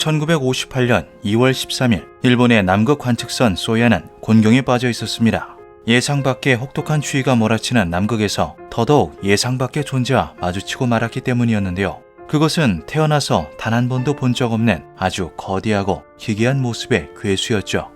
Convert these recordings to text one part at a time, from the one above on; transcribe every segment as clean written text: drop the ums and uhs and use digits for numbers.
1958년 2월 13일 일본의 남극 관측선 소야는 곤경에 빠져 있었습니다. 예상 밖의 혹독한 추위가 몰아치는 남극에서 더더욱 예상 밖의 존재와 마주치고 말았기 때문이었는데요. 그것은 태어나서 단 한 번도 본 적 없는 아주 거대하고 기괴한 모습의 괴수였죠.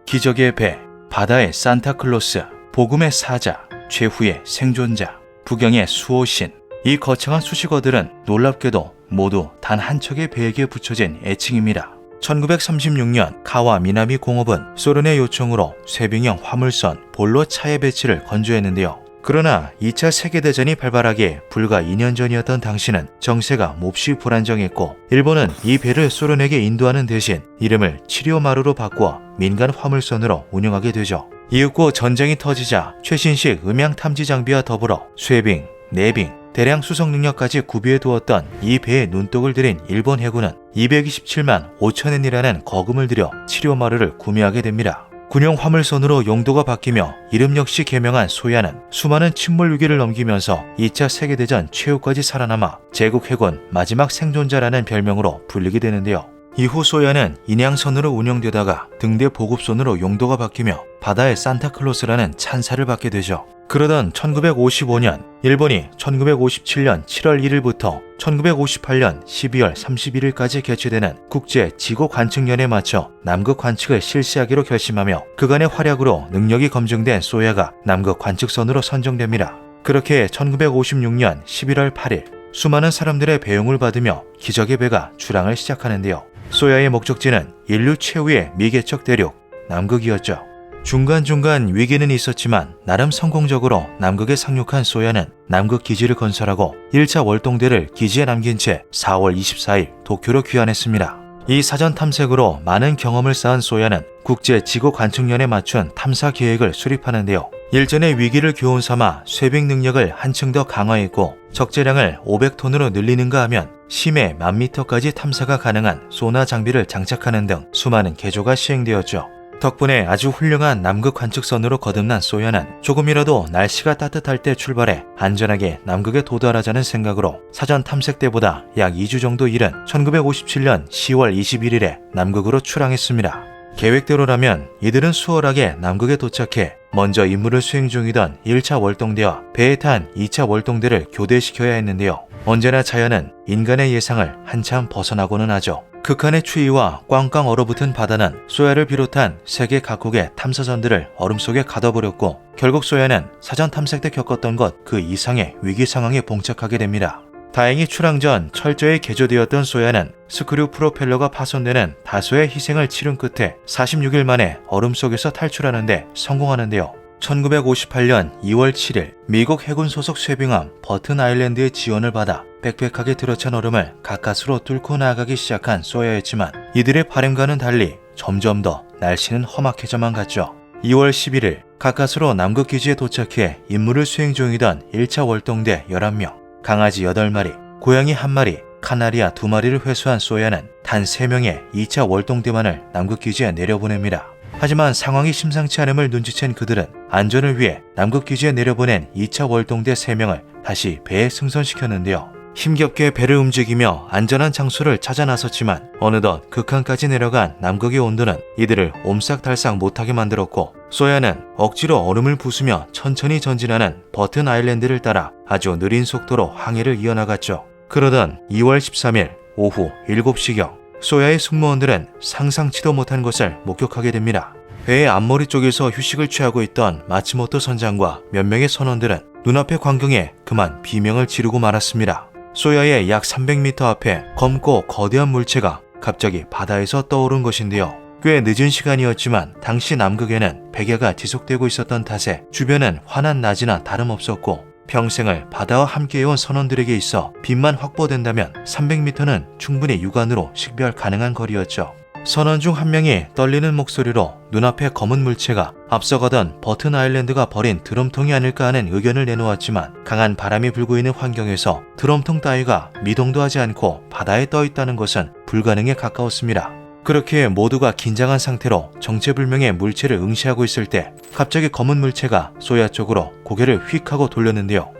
기적의 배, 바다의 산타클로스, 복음의 사자, 최후의 생존자, 부경의 수호신, 이 거창한 수식어들은 놀랍게도 모두 단 한 척의 배에게 붙여진 애칭입니다. 1936년 카와 미나미 공업은 소련의 요청으로 쇠빙형 화물선 볼로 차의 배치를 건조했는데요. 그러나 2차 세계대전이 발발하기에 불과 2년 전이었던 당시는 정세가 몹시 불안정했고 일본은 이 배를 소련에게 인도하는 대신 이름을 치료마루로 바꾸어 민간 화물선으로 운영하게 되죠. 이윽고 전쟁이 터지자 최신식 음향 탐지 장비와 더불어 쇠빙, 내빙, 대량 수송 능력까지 구비해 두었던 이 배에 눈독을 들인 일본 해군은 227만 5천엔이라는 거금을 들여 치료마루를 구매하게 됩니다. 군용 화물선으로 용도가 바뀌며 이름 역시 개명한 소야는 수많은 침몰 위기를 넘기면서 2차 세계대전 최후까지 살아남아 제국 해군 마지막 생존자라는 별명으로 불리게 되는데요. 이후 소야는 인양선으로 운영되다가 등대 보급선으로 용도가 바뀌며 바다의 산타클로스라는 찬사를 받게 되죠. 그러던 1955년 일본이 1957년 7월 1일부터 1958년 12월 31일까지 개최되는 국제지구관측년에 맞춰 남극 관측을 실시하기로 결심하며 그간의 활약으로 능력이 검증된 소야가 남극 관측선으로 선정됩니다. 그렇게 1956년 11월 8일 수많은 사람들의 배웅을 받으며 기적의 배가 출항을 시작하는데요. 소야의 목적지는 인류 최후의 미개척 대륙 남극이었죠. 중간중간 위기는 있었지만 나름 성공적으로 남극에 상륙한 소야는 남극 기지를 건설하고 1차 월동대를 기지에 남긴 채 4월 24일 도쿄로 귀환했습니다. 이 사전 탐색으로 많은 경험을 쌓은 소야는 국제지구관측년에 맞춘 탐사 계획을 수립하는데요. 일전의 위기를 교훈 삼아 쇠빙 능력을 한층 더 강화했고 적재량을 500톤으로 늘리는가 하면 심해 1000m까지 탐사가 가능한 소나 장비를 장착하는 등 수많은 개조가 시행되었죠. 덕분에 아주 훌륭한 남극 관측선으로 거듭난 소야는 조금이라도 날씨가 따뜻할 때 출발해 안전하게 남극에 도달하자는 생각으로 사전 탐색 때보다 약 2주 정도 이른 1957년 10월 21일에 남극으로 출항했습니다. 계획대로라면 이들은 수월하게 남극에 도착해 먼저 임무를 수행 중이던 1차 월동대와 배에 탄 2차 월동대를 교대시켜야 했는데요. 언제나 자연은 인간의 예상을 한참 벗어나고는 하죠. 극한의 추위와 꽝꽝 얼어붙은 바다는 소야를 비롯한 세계 각국의 탐사선들을 얼음 속에 가둬버렸고 결국 소야는 사전 탐색 때 겪었던 것 그 이상의 위기 상황에 봉착하게 됩니다. 다행히 출항 전 철저히 개조되었던 소야는 스크류 프로펠러가 파손되는 다소의 희생을 치른 끝에 46일 만에 얼음 속에서 탈출하는 데 성공하는데요. 1958년 2월 7일 미국 해군 소속 쇠빙함 버튼 아일랜드의 지원을 받아 빽빽하게 들어찬 얼음을 가까스로 뚫고 나아가기 시작한 소야였지만 이들의 발행과는 달리 점점 더 날씨는 험악해져만 갔죠. 2월 11일 가까스로 남극 기지에 도착해 임무를 수행 중이던 1차 월동대 11명, 강아지 8마리, 고양이 1마리, 카나리아 2마리를 회수한 소야는 단 3명의 2차 월동대만을 남극 기지에 내려보냅니다. 하지만 상황이 심상치 않음을 눈치챈 그들은 안전을 위해 남극 기지에 내려보낸 2차 월동대 3명을 다시 배에 승선시켰는데요. 힘겹게 배를 움직이며 안전한 장소를 찾아 나섰지만 어느덧 극한까지 내려간 남극의 온도는 이들을 옴싹달싹 못하게 만들었고 소야는 억지로 얼음을 부수며 천천히 전진하는 버튼 아일랜드를 따라 아주 느린 속도로 항해를 이어나갔죠. 그러던 2월 13일 오후 7시경 소야의 승무원들은 상상치도 못한 것을 목격하게 됩니다. 배의 앞머리 쪽에서 휴식을 취하고 있던 마츠모토 선장과 몇 명의 선원들은 눈앞의 광경에 그만 비명을 지르고 말았습니다. 소야의 약 300m 앞에 검고 거대한 물체가 갑자기 바다에서 떠오른 것인데요. 꽤 늦은 시간이었지만 당시 남극에는 백야가 지속되고 있었던 탓에 주변은 환한 낮이나 다름없었고 평생을 바다와 함께해온 선원들에게 있어 빛만 확보된다면 300m는 충분히 육안으로 식별 가능한 거리였죠. 선원 중 한 명이 떨리는 목소리로 눈앞의 검은 물체가 앞서가던 버튼 아일랜드가 버린 드럼통이 아닐까 하는 의견을 내놓았지만 강한 바람이 불고 있는 환경에서 드럼통 따위가 미동도 하지 않고 바다에 떠 있다는 것은 불가능에 가까웠습니다. 그렇게 모두가 긴장한 상태로 정체불명의 물체를 응시하고 있을 때 갑자기 검은 물체가 소야 쪽으로 고개를 휙 하고 돌렸는데요.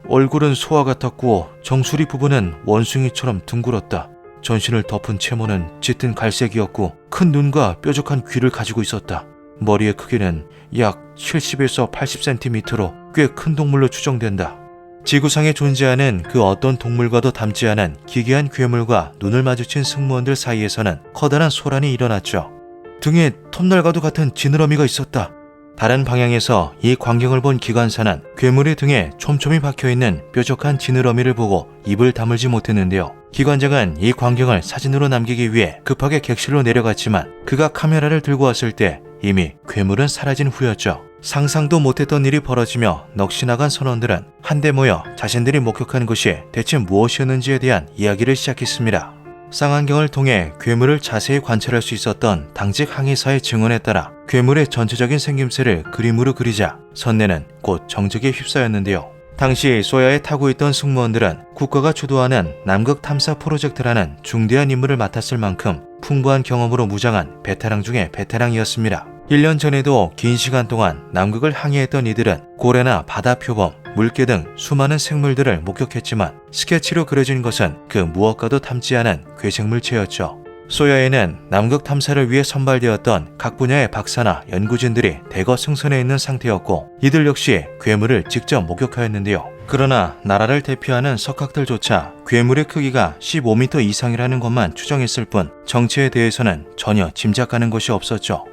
얼굴은 소와 같았고 정수리 부분은 원숭이처럼 둥글었다. 전신을 덮은 채모는 짙은 갈색이었고 큰 눈과 뾰족한 귀를 가지고 있었다. 머리의 크기는 약 70에서 80cm로 꽤 큰 동물로 추정된다. 지구상에 존재하는 그 어떤 동물과도 닮지 않은 기괴한 괴물과 눈을 마주친 승무원들 사이에서는 커다란 소란이 일어났죠. 등에 톱날과도 같은 지느러미가 있었다. 다른 방향에서 이 광경을 본 기관사는 괴물의 등에 촘촘히 박혀있는 뾰족한 지느러미를 보고 입을 다물지 못했는데요. 기관장은 이 광경을 사진으로 남기기 위해 급하게 객실로 내려갔지만 그가 카메라를 들고 왔을 때 이미 괴물은 사라진 후였죠. 상상도 못했던 일이 벌어지며 넋이 나간 선원들은 한데 모여 자신들이 목격한 것이 대체 무엇이었는지에 대한 이야기를 시작했습니다. 쌍안경을 통해 괴물을 자세히 관찰할 수 있었던 당직 항해사의 증언에 따라 괴물의 전체적인 생김새를 그림으로 그리자 선내는 곧 정적에 휩싸였는데요. 당시 소야에 타고 있던 승무원들은 국가가 주도하는 남극 탐사 프로젝트라는 중대한 임무를 맡았을 만큼 풍부한 경험으로 무장한 베테랑 중의 베테랑이었습니다. 1년 전에도 긴 시간 동안 남극을 항해했던 이들은 고래나 바다 표범, 물개 등 수많은 생물들을 목격했지만 스케치로 그려진 것은 그 무엇과도 닮지 않은 괴생물체였죠. 소야에는 남극 탐사를 위해 선발되었던 각 분야의 박사나 연구진들이 대거 승선해 있는 상태였고 이들 역시 괴물을 직접 목격하였는데요. 그러나 나라를 대표하는 석학들조차 괴물의 크기가 15m 이상이라는 것만 추정했을 뿐 정체에 대해서는 전혀 짐작하는 것이 없었죠.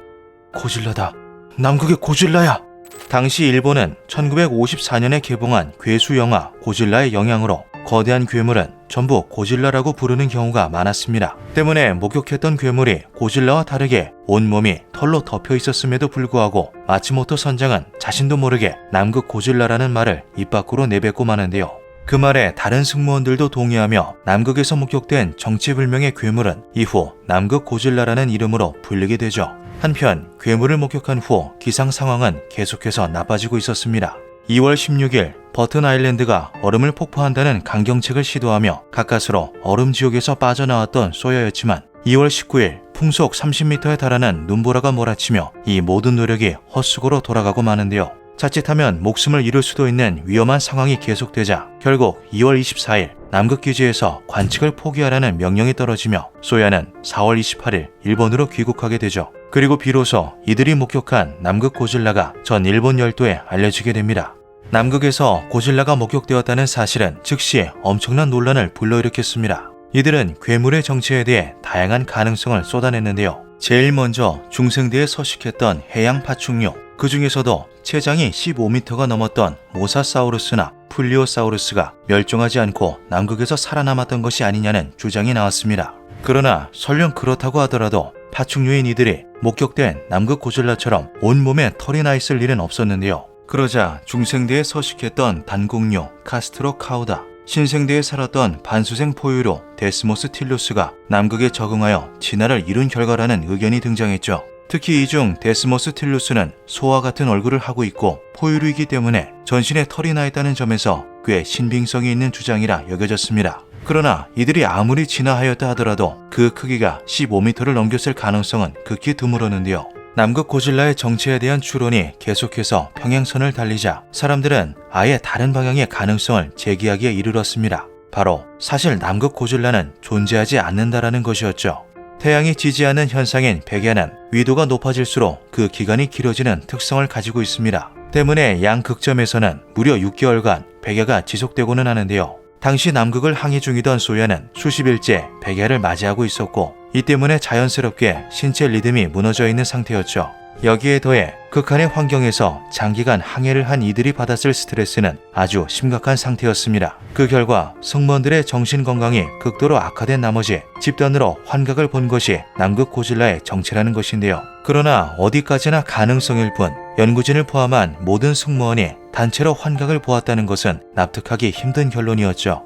고질라다. 남극의 고질라야. 당시 일본은 1954년에 개봉한 괴수 영화 고질라의 영향으로 거대한 괴물은 전부 고질라라고 부르는 경우가 많았습니다. 때문에 목격했던 괴물이 고질라와 다르게 온몸이 털로 덮여 있었음에도 불구하고 마츠모토 선장은 자신도 모르게 남극 고질라라는 말을 입 밖으로 내뱉고 마는데요. 그 말에 다른 승무원들도 동의하며 남극에서 목격된 정체불명의 괴물은 이후 남극 고질라라는 이름으로 불리게 되죠. 한편 괴물을 목격한 후 기상 상황은 계속해서 나빠지고 있었습니다. 2월 16일 버튼 아일랜드가 얼음을 폭포한다는 강경책을 시도하며 가까스로 얼음 지옥에서 빠져나왔던 소야였지만 2월 19일 풍속 30m에 달하는 눈보라가 몰아치며 이 모든 노력이 헛수고로 돌아가고 마는데요. 자칫하면 목숨을 잃을 수도 있는 위험한 상황이 계속되자 결국 2월 24일 남극 기지에서 관측을 포기하라는 명령이 떨어지며 소야는 4월 28일 일본으로 귀국하게 되죠. 그리고 비로소 이들이 목격한 남극 고질라가 전 일본 열도에 알려지게 됩니다. 남극에서 고질라가 목격되었다는 사실은 즉시 엄청난 논란을 불러일으켰습니다. 이들은 괴물의 정체에 대해 다양한 가능성을 쏟아냈는데요. 제일 먼저 중생대에 서식했던 해양 파충류, 그 중에서도 체장이 15m가 넘었던 모사사우루스나 플리오사우루스가 멸종하지 않고 남극에서 살아남았던 것이 아니냐는 주장이 나왔습니다. 그러나 설령 그렇다고 하더라도 파충류인 이들이 목격된 남극 고질라처럼 온몸에 털이 나 있을 일은 없었는데요. 그러자 중생대에 서식했던 단공류 카스트로카우다, 신생대에 살았던 반수생 포유류 데스모스틸루스가 남극에 적응하여 진화를 이룬 결과라는 의견이 등장했죠. 특히 이 중 데스모스틸루스는 소와 같은 얼굴을 하고 있고 포유류이기 때문에 전신에 털이 나 있다는 점에서 꽤 신빙성이 있는 주장이라 여겨졌습니다. 그러나 이들이 아무리 진화하였다 하더라도 그 크기가 15m를 넘겼을 가능성은 극히 드물었는데요. 남극 고질라의 정체에 대한 추론이 계속해서 평행선을 달리자 사람들은 아예 다른 방향의 가능성을 제기하기에 이르렀습니다. 바로 사실 남극 고질라는 존재하지 않는다라는 것이었죠. 태양이 지지 않는 현상인 백야는 위도가 높아질수록 그 기간이 길어지는 특성을 가지고 있습니다. 때문에 양 극점에서는 무려 6개월간 백야가 지속되고는 하는데요. 당시 남극을 항해 중이던 소야는 수십 일째 백야를 맞이하고 있었고 이 때문에 자연스럽게 신체 리듬이 무너져 있는 상태였죠. 여기에 더해 극한의 환경에서 장기간 항해를 한 이들이 받았을 스트레스는 아주 심각한 상태였습니다. 그 결과 승무원들의 정신건강이 극도로 악화된 나머지 집단으로 환각을 본 것이 남극 고질라의 정체라는 것인데요. 그러나 어디까지나 가능성일 뿐 연구진을 포함한 모든 승무원이 단체로 환각을 보았다는 것은 납득하기 힘든 결론이었죠.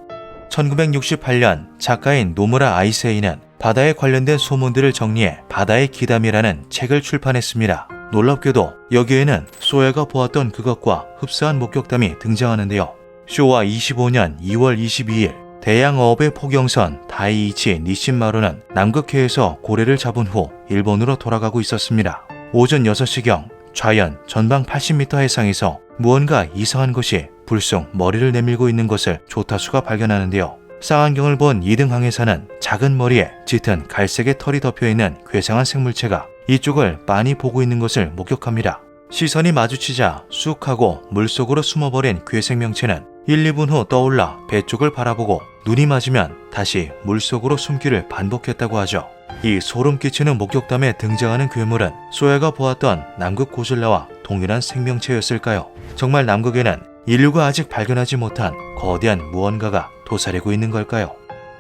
1968년 작가인 노무라 아이세이는 바다에 관련된 소문들을 정리해 바다의 기담이라는 책을 출판했습니다. 놀랍게도 여기에는 소야가 보았던 그것과 흡사한 목격담이 등장하는데요. 쇼와 25년 2월 22일 대양어업의 포경선 다이이치 니신마루는 남극해에서 고래를 잡은 후 일본으로 돌아가고 있었습니다. 오전 6시경 좌연 전방 80m 해상에서 무언가 이상한 것이 불쑥 머리를 내밀고 있는 것을 조타수가 발견하는데요. 쌍안경을 본 2등 항해사는 작은 머리에 짙은 갈색의 털이 덮여있는 괴상한 생물체가 이쪽을 빤히 보고 있는 것을 목격합니다. 시선이 마주치자 쑥 하고 물속으로 숨어버린 괴생명체는 1, 2분 후 떠올라 배 쪽을 바라보고 눈이 맞으면 다시 물속으로 숨기를 반복했다고 하죠. 이 소름 끼치는 목격담에 등장하는 괴물은 소야가 보았던 남극 고질라와 동일한 생명체였을까요? 정말 남극에는 인류가 아직 발견하지 못한 거대한 무언가가 도사리고 있는 걸까요?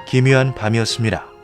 기묘한 밤이었습니다.